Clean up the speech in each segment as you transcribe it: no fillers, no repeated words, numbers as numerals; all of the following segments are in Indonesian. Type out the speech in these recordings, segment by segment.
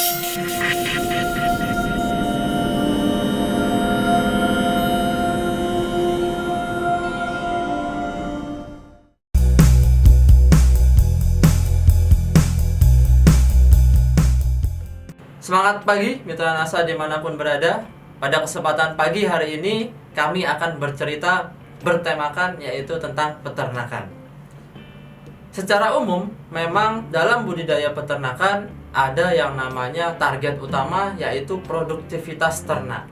Semangat pagi mitra NASA dimanapun berada. Pada kesempatan pagi hari ini kami akan bercerita bertemakan yaitu tentang peternakan. Secara umum memang dalam budidaya peternakan ada yang namanya target utama yaitu produktivitas ternak.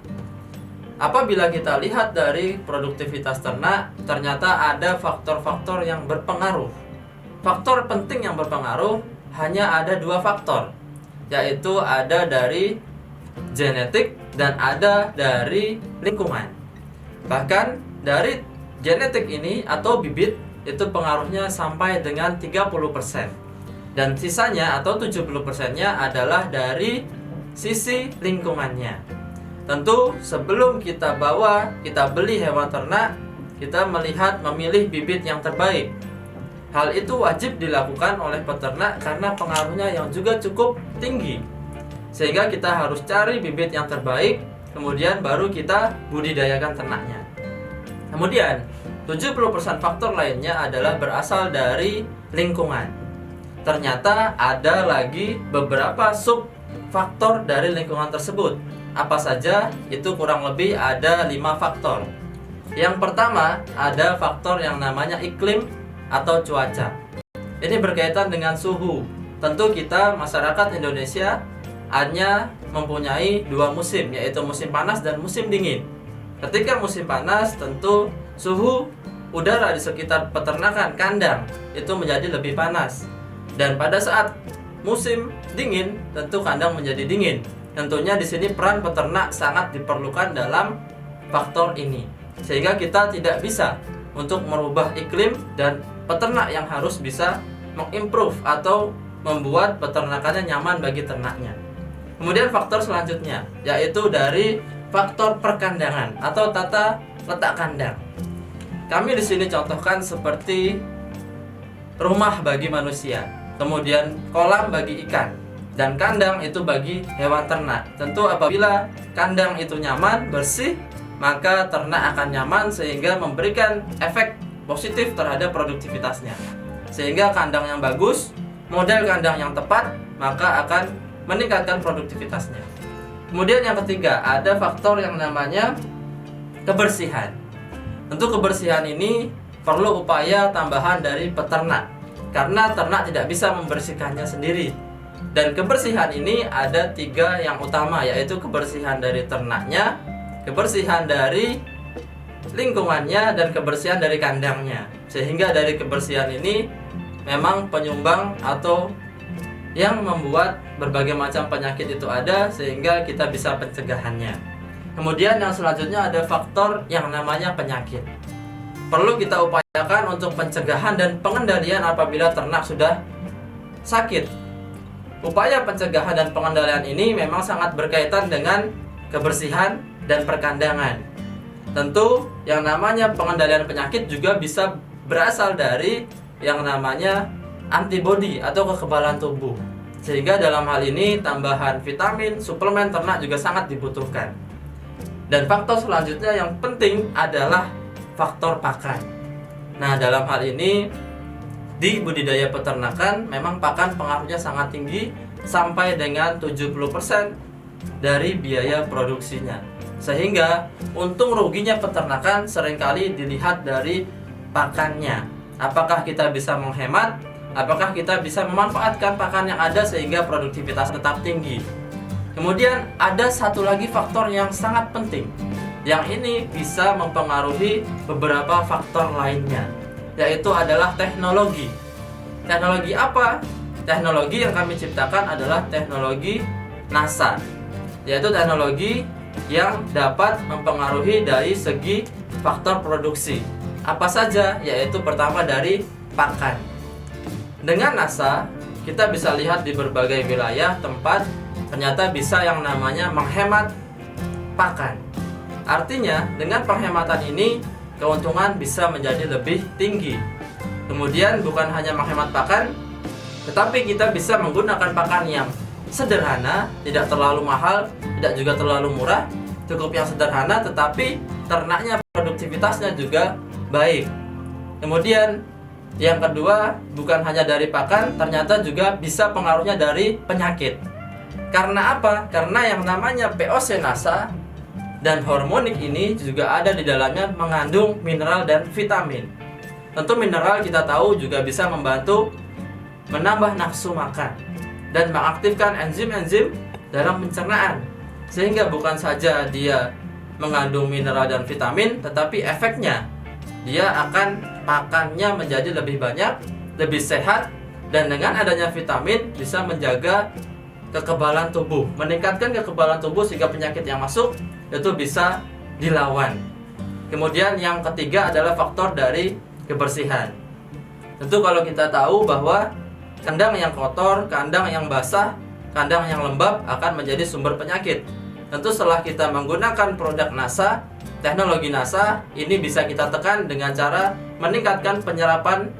Apabila kita lihat dari produktivitas ternak, ternyata ada faktor-faktor yang berpengaruh. Faktor penting yang berpengaruh hanya ada dua faktor, yaitu ada dari genetik dan ada dari lingkungan. Bahkan dari genetik ini atau bibit itu pengaruhnya sampai dengan 30%. Dan sisanya atau 70%-nya adalah dari sisi lingkungannya. Tentu sebelum kita beli hewan ternak, kita memilih bibit yang terbaik. Hal itu wajib dilakukan oleh peternak karena pengaruhnya yang juga cukup tinggi. Sehingga kita harus cari bibit yang terbaik, kemudian baru kita budidayakan ternaknya. Kemudian 70% faktor lainnya adalah berasal dari lingkungan. Ternyata ada lagi beberapa sub faktor dari lingkungan tersebut. Apa saja? Itu kurang lebih ada 5 faktor. Yang pertama ada faktor yang namanya iklim atau cuaca. Ini berkaitan dengan suhu. Tentu kita masyarakat Indonesia hanya mempunyai 2 musim, yaitu musim panas dan musim dingin. Ketika musim panas, tentu suhu udara di sekitar peternakan kandang itu menjadi lebih panas. Dan pada saat musim dingin, tentu kandang menjadi dingin. Tentunya di sini peran peternak sangat diperlukan dalam faktor ini. Sehingga kita tidak bisa untuk merubah iklim, dan peternak yang harus bisa mengimprove atau membuat peternakannya nyaman bagi ternaknya. Kemudian faktor selanjutnya yaitu dari faktor perkandangan atau tata letak kandang. Kami di sini contohkan seperti rumah bagi manusia, kemudian kolam bagi ikan, dan kandang itu bagi hewan ternak. Tentu apabila kandang itu nyaman, bersih, maka ternak akan nyaman sehingga memberikan efek positif terhadap produktivitasnya. Sehingga kandang yang bagus, model kandang yang tepat, maka akan meningkatkan produktivitasnya. Kemudian yang ketiga, ada faktor yang namanya kebersihan. Tentu kebersihan ini perlu upaya tambahan dari peternak, karena ternak tidak bisa membersihkannya sendiri. Dan kebersihan ini ada 3 yang utama, yaitu kebersihan dari ternaknya, kebersihan dari lingkungannya, dan kebersihan dari kandangnya. Sehingga dari kebersihan ini memang penyumbang atau yang membuat berbagai macam penyakit itu ada, sehingga kita bisa pencegahannya. Kemudian yang selanjutnya ada faktor yang namanya penyakit. Perlu kita upayakan untuk pencegahan dan pengendalian apabila ternak sudah sakit. Upaya pencegahan dan pengendalian ini memang sangat berkaitan dengan kebersihan dan perkandangan. Tentu yang namanya pengendalian penyakit juga bisa berasal dari yang namanya antibodi atau kekebalan tubuh. Sehingga dalam hal ini tambahan vitamin, suplemen ternak juga sangat dibutuhkan. Dan faktor selanjutnya yang penting adalah faktor pakan. Nah, dalam hal ini di budidaya peternakan memang pakan pengaruhnya sangat tinggi, sampai dengan 70% dari biaya produksinya. Sehingga untung ruginya peternakan seringkali dilihat dari pakannya. Apakah kita bisa menghemat? Apakah kita bisa memanfaatkan pakan yang ada sehingga produktivitas tetap tinggi? Kemudian ada satu lagi faktor yang sangat penting, yang ini bisa mempengaruhi beberapa faktor lainnya, yaitu adalah teknologi. Teknologi apa? Teknologi yang kami ciptakan adalah teknologi NASA, yaitu teknologi yang dapat mempengaruhi dari segi faktor produksi. Apa saja? Yaitu pertama dari pakan. Dengan NASA, kita bisa lihat di berbagai wilayah tempat ternyata bisa yang namanya menghemat pakan. Artinya, dengan penghematan ini, keuntungan bisa menjadi lebih tinggi. Kemudian bukan hanya menghemat pakan, tetapi kita bisa menggunakan pakan yang sederhana, tidak terlalu mahal, tidak juga terlalu murah, cukup yang sederhana tetapi ternaknya produktivitasnya juga baik. Kemudian yang kedua, bukan hanya dari pakan, ternyata juga bisa pengaruhnya dari penyakit. Karena apa? Karena yang namanya POC-NASA dan hormonik ini juga ada di dalamnya mengandung mineral dan vitamin. Tentu mineral kita tahu juga bisa membantu menambah nafsu makan dan mengaktifkan enzim-enzim dalam pencernaan. Sehingga bukan saja dia mengandung mineral dan vitamin, tetapi efeknya dia akan makannya menjadi lebih banyak, lebih sehat, dan dengan adanya vitamin bisa menjaga kekebalan tubuh, meningkatkan kekebalan tubuh sehingga penyakit yang masuk itu bisa dilawan. Kemudian yang ketiga adalah faktor dari kebersihan. Tentu kalau kita tahu bahwa kandang yang kotor, kandang yang basah, kandang yang lembab akan menjadi sumber penyakit. Tentu setelah kita menggunakan produk NASA, teknologi NASA, ini bisa kita tekan dengan cara meningkatkan penyerapan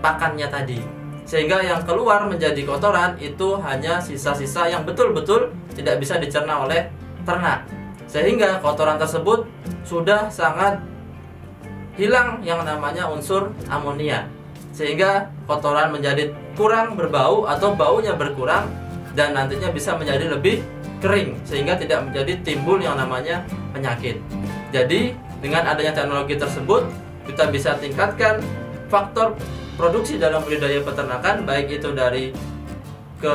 pakannya tadi. Sehingga yang keluar menjadi kotoran itu hanya sisa-sisa yang betul-betul tidak bisa dicerna oleh ternak. Sehingga kotoran tersebut sudah sangat hilang yang namanya unsur amonia. Sehingga kotoran menjadi kurang berbau atau baunya berkurang dan nantinya bisa menjadi lebih kering sehingga tidak menjadi timbul yang namanya penyakit. Jadi dengan adanya teknologi tersebut kita bisa tingkatkan faktor produksi dalam budidaya peternakan, baik itu dari ke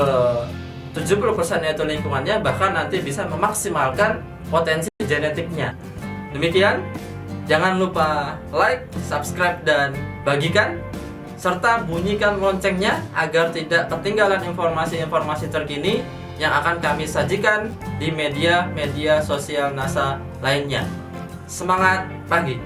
70% yaitu lingkungannya, bahkan nanti bisa memaksimalkan potensi genetiknya. Demikian, jangan lupa like, subscribe, dan bagikan serta bunyikan loncengnya agar tidak ketinggalan informasi-informasi terkini yang akan kami sajikan di media-media sosial NASA lainnya. Semangat pagi!